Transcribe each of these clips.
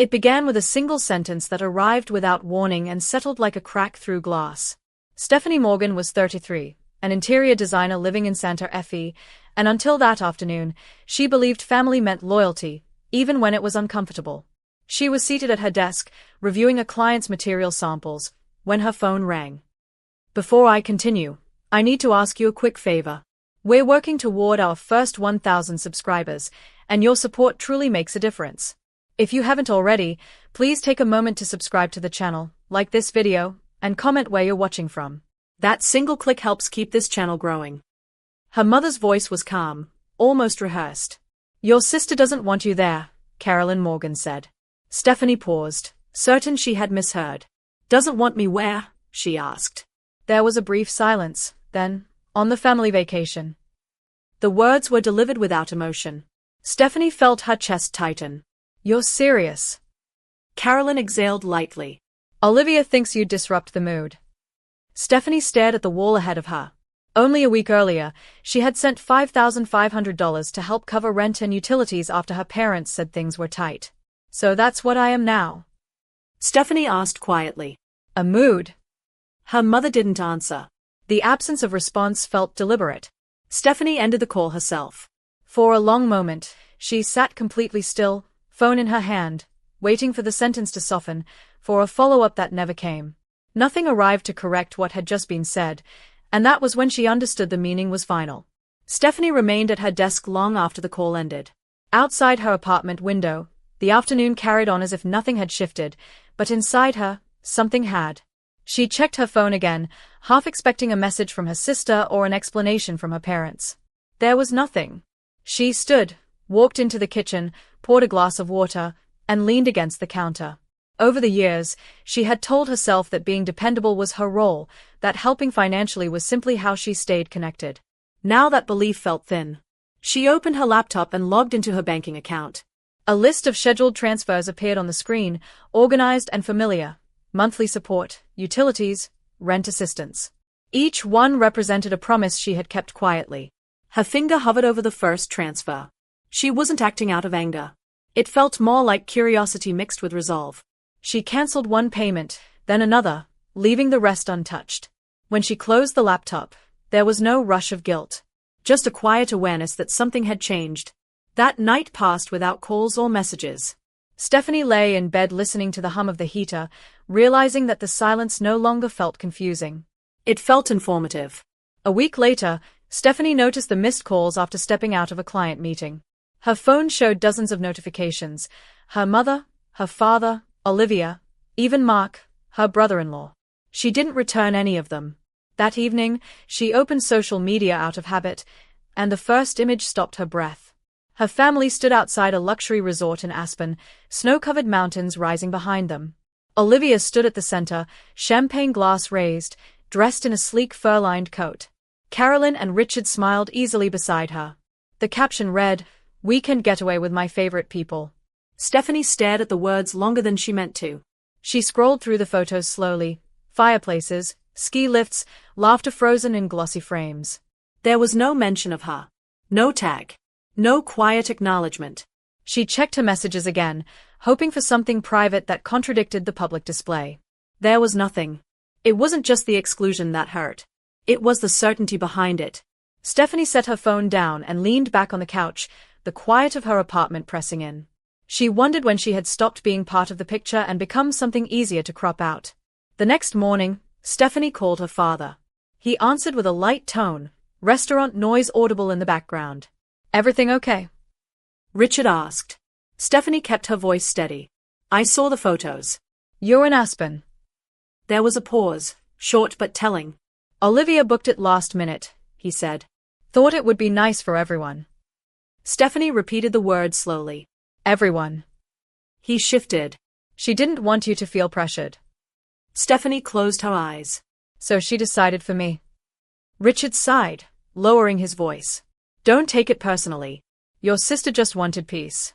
It began with a single sentence that arrived without warning and settled like a crack through glass. Stephanie Morgan was 33, an interior designer living in Santa Fe, and until that afternoon, she believed family meant loyalty, even when it was uncomfortable. She was seated at her desk, reviewing a client's material samples, when her phone rang. "Before I continue, I need to ask you a quick favor. We're working toward our first 1,000 subscribers, and your support truly makes a difference. If you haven't already, please take a moment to subscribe to the channel, like this video, and comment where you're watching from. That single click helps keep this channel growing." Her mother's voice was calm, almost rehearsed. "Your sister doesn't want you there," Carolyn Morgan said. Stephanie paused, certain she had misheard. "Doesn't want me where?" she asked. There was a brief silence, then, "On the family vacation." The words were delivered without emotion. Stephanie felt her chest tighten. "You're serious?" Carolyn exhaled lightly. "Olivia thinks you'd disrupt the mood." Stephanie stared at the wall ahead of her. Only a week earlier, she had sent $5,500 to help cover rent and utilities after her parents said things were tight. "So that's what I am now?" Stephanie asked quietly. "A mood?" Her mother didn't answer. The absence of response felt deliberate. Stephanie ended the call herself. For a long moment, she sat completely still, phone in her hand, waiting for the sentence to soften, for a follow-up that never came. Nothing arrived to correct what had just been said, and that was when she understood the meaning was final. Stephanie remained at her desk long after the call ended. Outside her apartment window, the afternoon carried on as if nothing had shifted, but inside her, something had. She checked her phone again, half expecting a message from her sister or an explanation from her parents. There was nothing. She stood, walked into the kitchen, poured a glass of water, and leaned against the counter. Over the years, she had told herself that being dependable was her role, that helping financially was simply how she stayed connected. Now that belief felt thin. She opened her laptop and logged into her banking account. A list of scheduled transfers appeared on the screen, organized and familiar. Monthly support, utilities, rent assistance. Each one represented a promise she had kept quietly. Her finger hovered over the first transfer. She wasn't acting out of anger. It felt more like curiosity mixed with resolve. She cancelled one payment, then another, leaving the rest untouched. When she closed the laptop, there was no rush of guilt. Just a quiet awareness that something had changed. That night passed without calls or messages. Stephanie lay in bed listening to the hum of the heater, realizing that the silence no longer felt confusing. It felt informative. A week later, Stephanie noticed the missed calls after stepping out of a client meeting. Her phone showed dozens of notifications. Her mother, her father, Olivia, even Mark, her brother-in-law. She didn't return any of them. That evening, she opened social media out of habit, and the first image stopped her breath. Her family stood outside a luxury resort in Aspen, snow-covered mountains rising behind them. Olivia stood at the center, champagne glass raised, dressed in a sleek fur-lined coat. Carolyn and Richard smiled easily beside her. The caption read, "Weekend getaway with my favorite people." Stephanie stared at the words longer than she meant to. She scrolled through the photos slowly. Fireplaces, ski lifts, laughter frozen in glossy frames. There was no mention of her. No tag. No quiet acknowledgement. She checked her messages again, hoping for something private that contradicted the public display. There was nothing. It wasn't just the exclusion that hurt. It was the certainty behind it. Stephanie set her phone down and leaned back on the couch, the quiet of her apartment pressing in. She wondered when she had stopped being part of the picture and become something easier to crop out. The next morning, Stephanie called her father. He answered with a light tone, restaurant noise audible in the background. "Everything okay?" Richard asked. Stephanie kept her voice steady. "I saw the photos." "You're in Aspen." There was a pause, short but telling. "Olivia booked it last minute," he said. "Thought it would be nice for everyone." Stephanie repeated the word slowly. "Everyone." He shifted. "She didn't want you to feel pressured." Stephanie closed her eyes. "So she decided for me." Richard sighed, lowering his voice. "Don't take it personally. Your sister just wanted peace."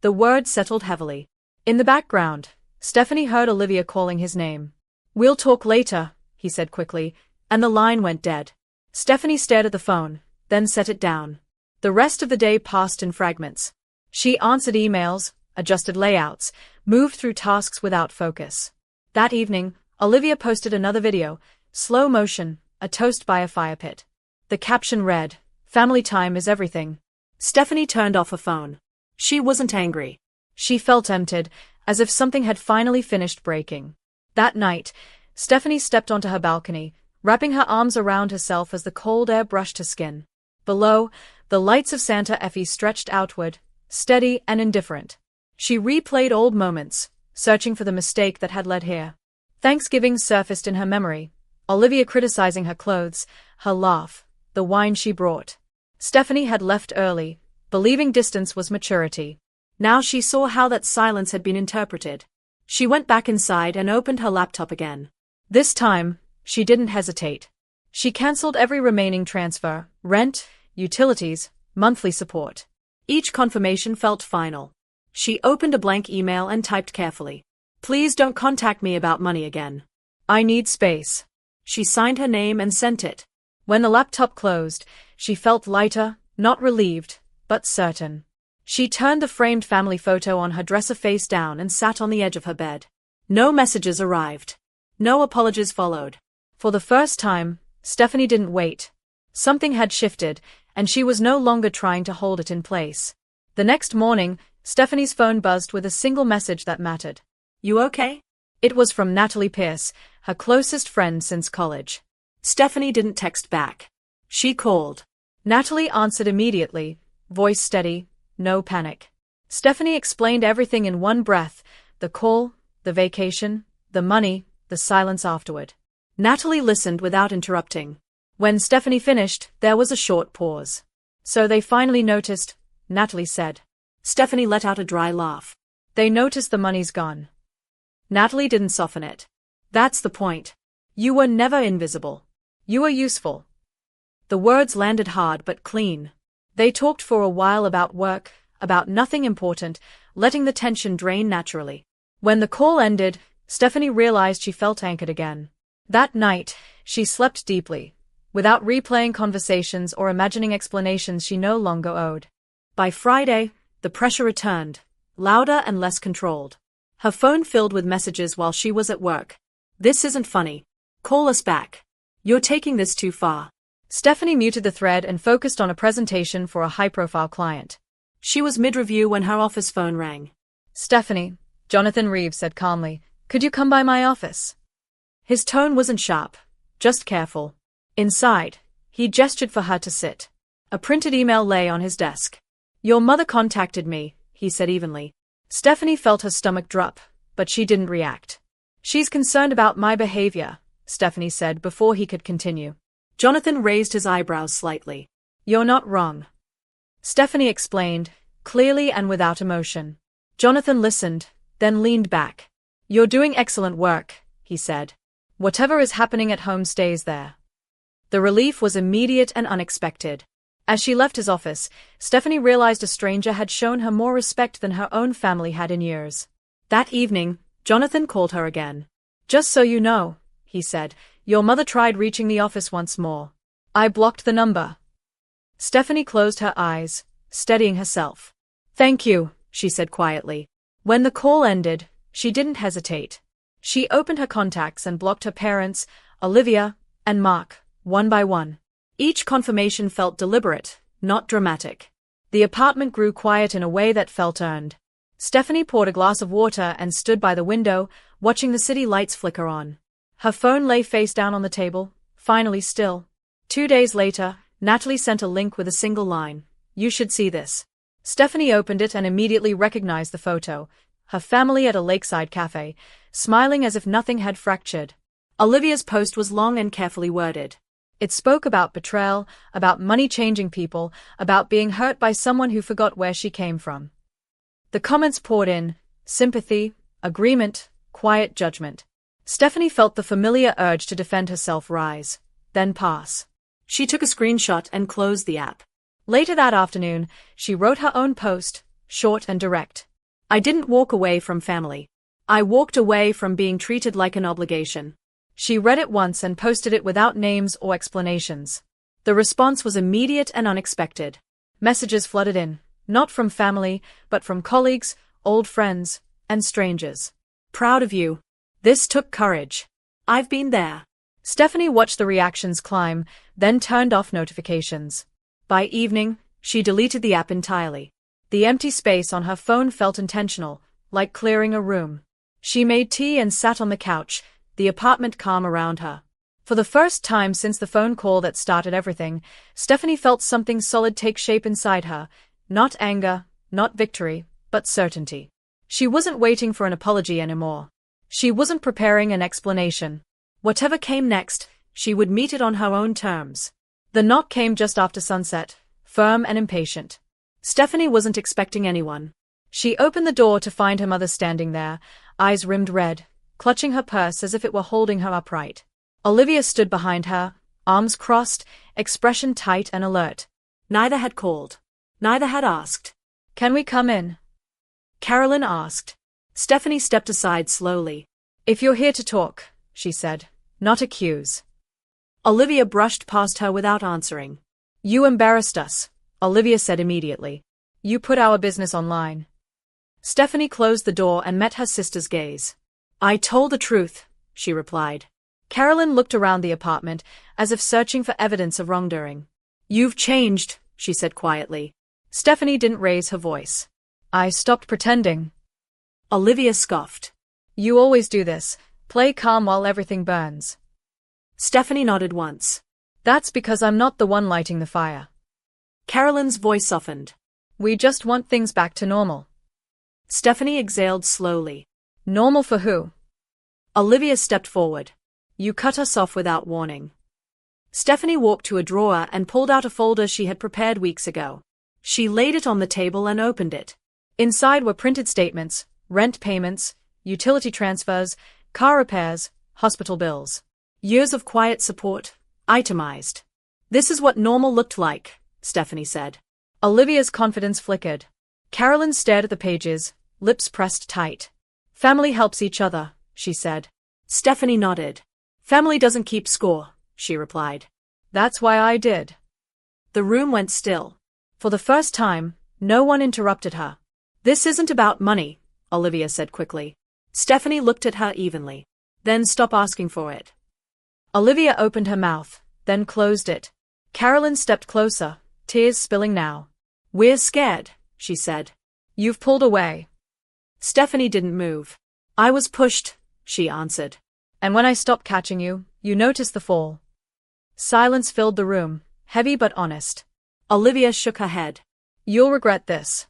The word settled heavily. In the background, Stephanie heard Olivia calling his name. "We'll talk later," he said quickly, and the line went dead. Stephanie stared at the phone, then set it down. The rest of the day passed in fragments. She answered emails, adjusted layouts, moved through tasks without focus. That evening, Olivia posted another video, slow motion, a toast by a fire pit. The caption read, "Family time is everything." Stephanie turned off her phone. She wasn't angry. She felt emptied, as if something had finally finished breaking. That night, Stephanie stepped onto her balcony, wrapping her arms around herself as the cold air brushed her skin. Below, the lights of Santa Fe stretched outward, steady and indifferent. She replayed old moments, searching for the mistake that had led here. Thanksgiving surfaced in her memory, Olivia criticizing her clothes, her laugh, the wine she brought. Stephanie had left early, believing distance was maturity. Now she saw how that silence had been interpreted. She went back inside and opened her laptop again. This time, she didn't hesitate. She cancelled every remaining transfer, rent, utilities, monthly support. Each confirmation felt final. She opened a blank email and typed carefully, "Please don't contact me about money again. I need space." She signed her name and sent it. When the laptop closed, she felt lighter, not relieved, but certain. She turned the framed family photo on her dresser face down and sat on the edge of her bed. No messages arrived. No apologies followed. For the first time, Stephanie didn't wait. Something had shifted, and she was no longer trying to hold it in place. The next morning, Stephanie's phone buzzed with a single message that mattered. "You okay?" It was from Natalie Pierce, her closest friend since college. Stephanie didn't text back. She called. Natalie answered immediately, voice steady, no panic. Stephanie explained everything in one breath, the call, the vacation, the money, the silence afterward. Natalie listened without interrupting. When Stephanie finished, there was a short pause. "So they finally noticed," Natalie said. Stephanie let out a dry laugh. "They noticed the money's gone." Natalie didn't soften it. "That's the point. You were never invisible. You were useful." The words landed hard but clean. They talked for a while about work, about nothing important, letting the tension drain naturally. When the call ended, Stephanie realized she felt anchored again. That night, she slept deeply, without replaying conversations or imagining explanations she no longer owed. By Friday, the pressure returned, louder and less controlled. Her phone filled with messages while she was at work. "This isn't funny. Call us back. You're taking this too far." Stephanie muted the thread and focused on a presentation for a high-profile client. She was mid-review when her office phone rang. "Stephanie," Jonathan Reeves said calmly, "could you come by my office?" His tone wasn't sharp, just careful. Inside, he gestured for her to sit. A printed email lay on his desk. "Your mother contacted me," he said evenly. Stephanie felt her stomach drop, but she didn't react. "She's concerned about my behavior," Stephanie said before he could continue. Jonathan raised his eyebrows slightly. "You're not wrong," Stephanie explained, clearly and without emotion. Jonathan listened, then leaned back. "You're doing excellent work," he said. "Whatever is happening at home stays there." The relief was immediate and unexpected. As she left his office, Stephanie realized a stranger had shown her more respect than her own family had in years. That evening, Jonathan called her again. "Just so you know," he said, "your mother tried reaching the office once more. I blocked the number." Stephanie closed her eyes, steadying herself. "Thank you," she said quietly. When the call ended, she didn't hesitate. She opened her contacts and blocked her parents, Olivia, and Mark, one by one. Each confirmation felt deliberate, not dramatic. The apartment grew quiet in a way that felt earned. Stephanie poured a glass of water and stood by the window, watching the city lights flicker on. Her phone lay face down on the table, finally still. 2 days later, Natalie sent a link with a single line. "You should see this." Stephanie opened it and immediately recognized the photo. Her family at a lakeside cafe, smiling as if nothing had fractured. Olivia's post was long and carefully worded. It spoke about betrayal, about money changing people, about being hurt by someone who forgot where she came from. The comments poured in, sympathy, agreement, quiet judgment. Stephanie felt the familiar urge to defend herself rise, then pass. She took a screenshot and closed the app. Later that afternoon, she wrote her own post, short and direct. "I didn't walk away from family. I walked away from being treated like an obligation." She read it once and posted it without names or explanations. The response was immediate and unexpected. Messages flooded in, not from family, but from colleagues, old friends, and strangers. Proud of you. This took courage. I've been there. Stephanie watched the reactions climb, then turned off notifications. By evening, she deleted the app entirely. The empty space on her phone felt intentional, like clearing a room. She made tea and sat on the couch, the apartment calm around her. For the first time since the phone call that started everything, Stephanie felt something solid take shape inside her. Not anger, not victory, but certainty. She wasn't waiting for an apology anymore. She wasn't preparing an explanation. Whatever came next, she would meet it on her own terms. The knock came just after sunset, firm and impatient. Stephanie wasn't expecting anyone. She opened the door to find her mother standing there, eyes rimmed red, clutching her purse as if it were holding her upright. Olivia stood behind her, arms crossed, expression tight and alert. Neither had called. Neither had asked. "Can we come in?" Carolyn asked. Stephanie stepped aside slowly. "If you're here to talk," she said, "not accuse." Olivia brushed past her without answering. "You embarrassed us," Olivia said immediately. "You put our business online." Stephanie closed the door and met her sister's gaze. "I told the truth," she replied. Carolyn looked around the apartment, as if searching for evidence of wrongdoing. "You've changed," she said quietly. Stephanie didn't raise her voice. "I stopped pretending." Olivia scoffed. "You always do this, play calm while everything burns." Stephanie nodded once. "That's because I'm not the one lighting the fire." Carolyn's voice softened. "We just want things back to normal." Stephanie exhaled slowly. "Normal for who?" Olivia stepped forward. "You cut us off without warning." Stephanie walked to a drawer and pulled out a folder she had prepared weeks ago. She laid it on the table and opened it. Inside were printed statements, rent payments, utility transfers, car repairs, hospital bills. Years of quiet support, itemized. "This is what normal looked like," Stephanie said. Olivia's confidence flickered. Carolyn stared at the pages, lips pressed tight. "Family helps each other," she said. Stephanie nodded. "Family doesn't keep score," she replied. "That's why I did." The room went still. For the first time, no one interrupted her. "This isn't about money," Olivia said quickly. Stephanie looked at her evenly. "Then stop asking for it." Olivia opened her mouth, then closed it. Carolyn stepped closer, tears spilling now. "We're scared," she said. "You've pulled away." Stephanie didn't move. "I was pushed," she answered. "And when I stopped catching you, you noticed the fall." Silence filled the room, heavy but honest. Olivia shook her head. "You'll regret this."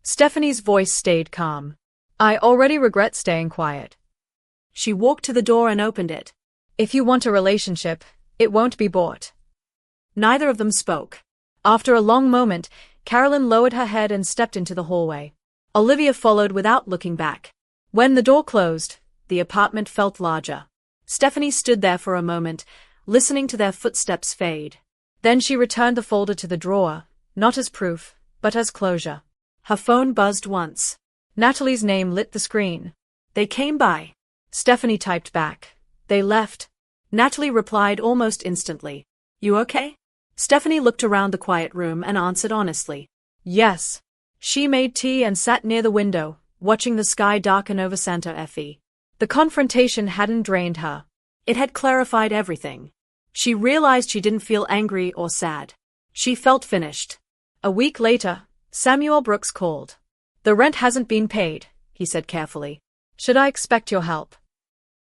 Stephanie's voice stayed calm. "I already regret staying quiet." She walked to the door and opened it. "If you want a relationship, it won't be bought." Neither of them spoke. After a long moment, Carolyn lowered her head and stepped into the hallway. Olivia followed without looking back. When the door closed, the apartment felt larger. Stephanie stood there for a moment, listening to their footsteps fade. Then she returned the folder to the drawer, not as proof, but as closure. Her phone buzzed once. Natalie's name lit the screen. "They came by." Stephanie typed back. "They left." Natalie replied almost instantly. "You okay?" Stephanie looked around the quiet room and answered honestly. "Yes." She made tea and sat near the window, watching the sky darken over Santa Fe. The confrontation hadn't drained her. It had clarified everything. She realized she didn't feel angry or sad. She felt finished. A week later, Samuel Brooks called. "The rent hasn't been paid," he said carefully. "Should I expect your help?"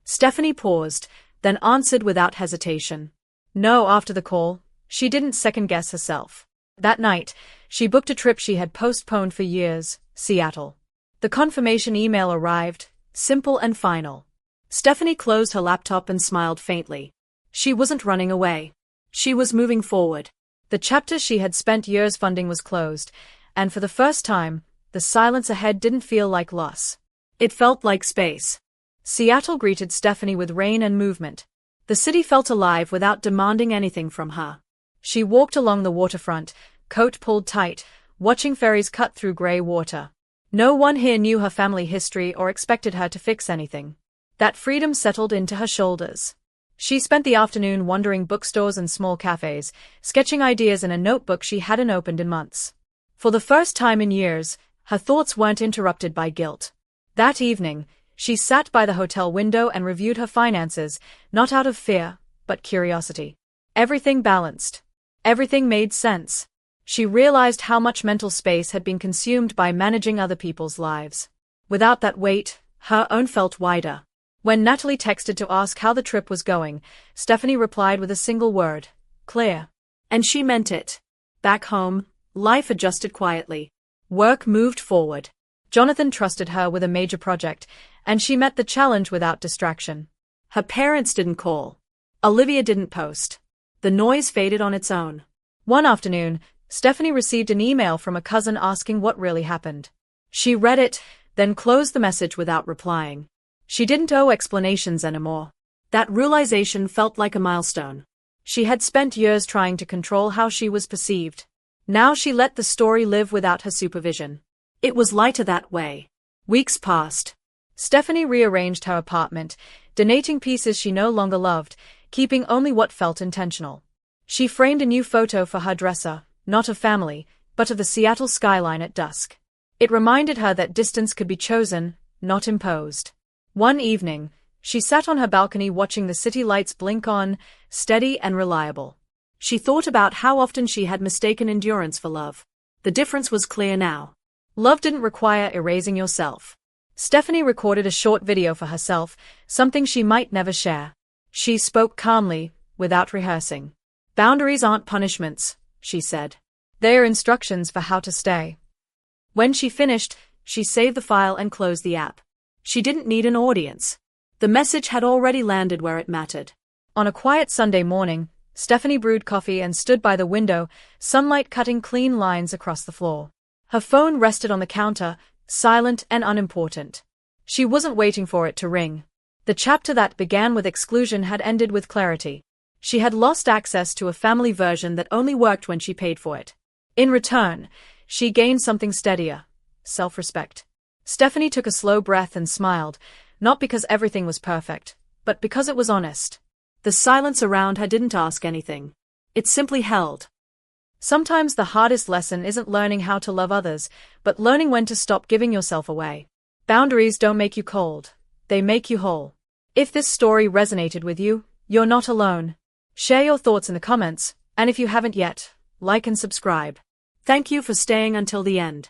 Stephanie paused, then answered without hesitation. No. After the call, she didn't second-guess herself. That night, she booked a trip she had postponed for years, Seattle. The confirmation email arrived, simple and final. Stephanie closed her laptop and smiled faintly. She wasn't running away. She was moving forward. The chapter she had spent years funding was closed, and for the first time, the silence ahead didn't feel like loss. It felt like space. Seattle greeted Stephanie with rain and movement. The city felt alive without demanding anything from her. She walked along the waterfront, coat pulled tight, watching ferries cut through gray water. No one here knew her family history or expected her to fix anything. That freedom settled into her shoulders. She spent the afternoon wandering bookstores and small cafes, sketching ideas in a notebook she hadn't opened in months. For the first time in years, her thoughts weren't interrupted by guilt. That evening, she sat by the hotel window and reviewed her finances, not out of fear, but curiosity. Everything balanced. Everything made sense. She realized how much mental space had been consumed by managing other people's lives. Without that weight, her own felt wider. When Natalie texted to ask how the trip was going, Stephanie replied with a single word: clear. And she meant it. Back home, life adjusted quietly. Work moved forward. Jonathan trusted her with a major project, and she met the challenge without distraction. Her parents didn't call. Olivia didn't post. The noise faded on its own. One afternoon, Stephanie received an email from a cousin asking what really happened. She read it, then closed the message without replying. She didn't owe explanations anymore. That realization felt like a milestone. She had spent years trying to control how she was perceived. Now she let the story live without her supervision. It was lighter that way. Weeks passed. Stephanie rearranged her apartment, donating pieces she no longer loved, keeping only what felt intentional. She framed a new photo for her dresser, not of family, but of the Seattle skyline at dusk. It reminded her that distance could be chosen, not imposed. One evening, she sat on her balcony watching the city lights blink on, steady and reliable. She thought about how often she had mistaken endurance for love. The difference was clear now. Love didn't require erasing yourself. Stephanie recorded a short video for herself, something she might never share. She spoke calmly, without rehearsing. "Boundaries aren't punishments," she said. "They are instructions for how to stay." When she finished, she saved the file and closed the app. She didn't need an audience. The message had already landed where it mattered. On a quiet Sunday morning, Stephanie brewed coffee and stood by the window, sunlight cutting clean lines across the floor. Her phone rested on the counter, silent and unimportant. She wasn't waiting for it to ring. The chapter that began with exclusion had ended with clarity. She had lost access to a family version that only worked when she paid for it. In return, she gained something steadier: self-respect. Stephanie took a slow breath and smiled, not because everything was perfect, but because it was honest. The silence around her didn't ask anything. It simply held. Sometimes the hardest lesson isn't learning how to love others, but learning when to stop giving yourself away. Boundaries don't make you cold. They make you whole. If this story resonated with you, you're not alone. Share your thoughts in the comments, and if you haven't yet, like and subscribe. Thank you for staying until the end.